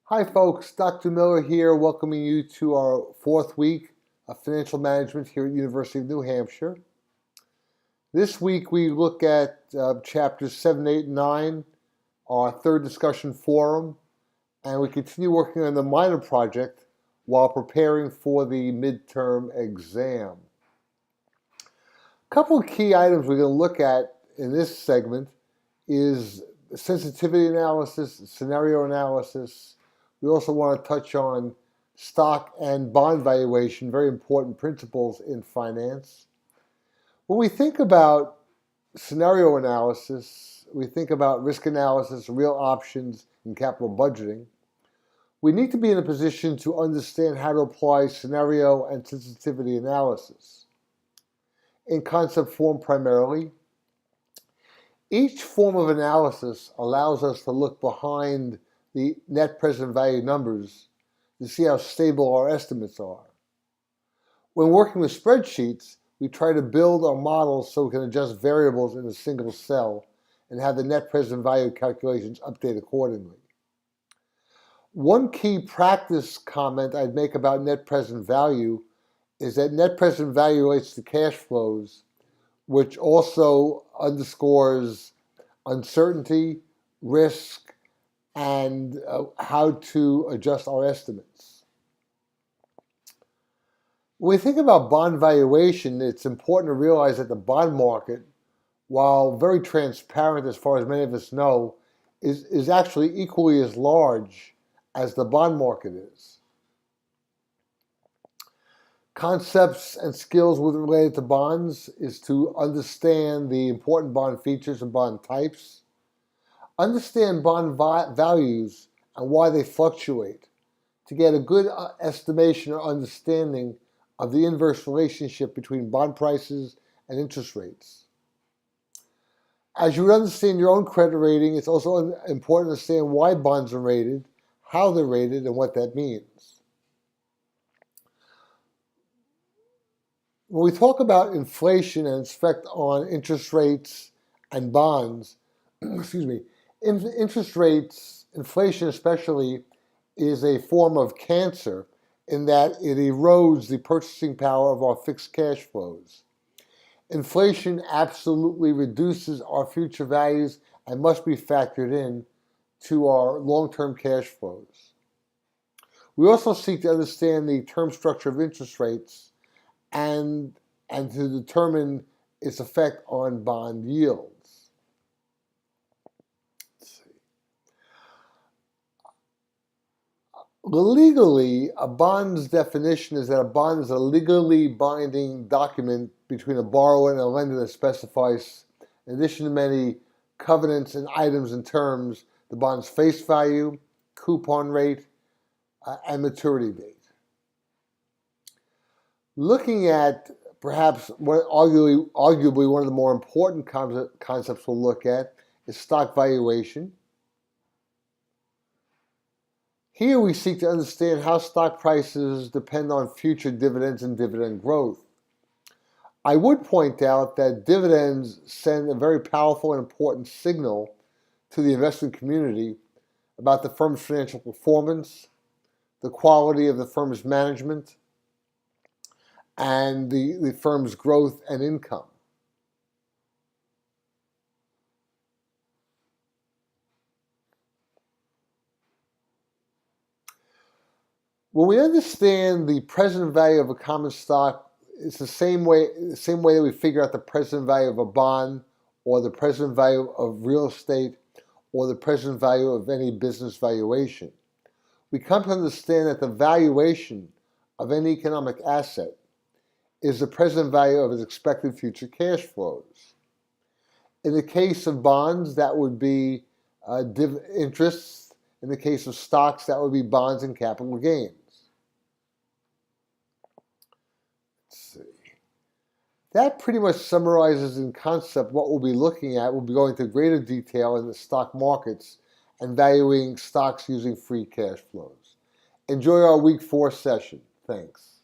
Hi folks, Dr. Miller here, welcoming you to our fourth week of financial management here at University of New Hampshire. This week we look at chapters 7, 8, and 9, our third discussion forum, and we continue working on the minor project while preparing for the midterm exam. A couple of key items we're going to look at in this segment is sensitivity analysis, scenario analysis. We also want to touch on stock and bond valuation, very important principles in finance. When we think about scenario analysis, we think about risk analysis, real options, and capital budgeting. We need to be in a position to understand how to apply scenario and sensitivity analysis. In concept form primarily, each form of analysis allows us to look behind the net present value numbers to see how stable our estimates are. When working with spreadsheets, we try to build our models so we can adjust variables in a single cell and have the net present value calculations update accordingly. One key practice comment I'd make about net present value is that net present value relates to cash flows, which also underscores uncertainty, risk, and how to adjust our estimates. When we think about bond valuation, it's important to realize that the bond market, while very transparent as far as many of us know, is actually equally as large as the bond market is. Concepts and skills related to bonds is to understand the important bond features and bond types, understand bond values and why they fluctuate, to get a good estimation or understanding of the inverse relationship between bond prices and interest rates. As you would understand your own credit rating, it's also important to understand why bonds are rated, how they're rated, and what that means. When we talk about inflation and its effect on interest rates and bonds, excuse me, interest rates, inflation especially, is a form of cancer in that it erodes the purchasing power of our fixed cash flows. Inflation absolutely reduces our future values and must be factored in to our long-term cash flows. We also seek to understand the term structure of interest rates and to determine its effect on bond yields. Legally, a bond's definition is that a bond is a legally binding document between a borrower and a lender that specifies, in addition to many covenants and items and terms, the bond's face value, coupon rate, and maturity date. Looking at perhaps what arguably one of the more important concepts we'll look at is stock valuation. Here we seek to understand how stock prices depend on future dividends and dividend growth. I would point out that dividends send a very powerful and important signal to the investment community about the firm's financial performance, the quality of the firm's management, and the firm's growth and income. When we understand the present value of a common stock, it's the same way that we figure out the present value of a bond, or the present value of real estate, or the present value of any business valuation. We come to understand that the valuation of any economic asset is the present value of its expected future cash flows. In the case of bonds, that would be interests. In the case of stocks, that would be bonds and capital gains. Let's see. That pretty much summarizes in concept what we'll be looking at. We'll be going into greater detail in the stock markets and valuing stocks using free cash flows. Enjoy our week 4 session. Thanks.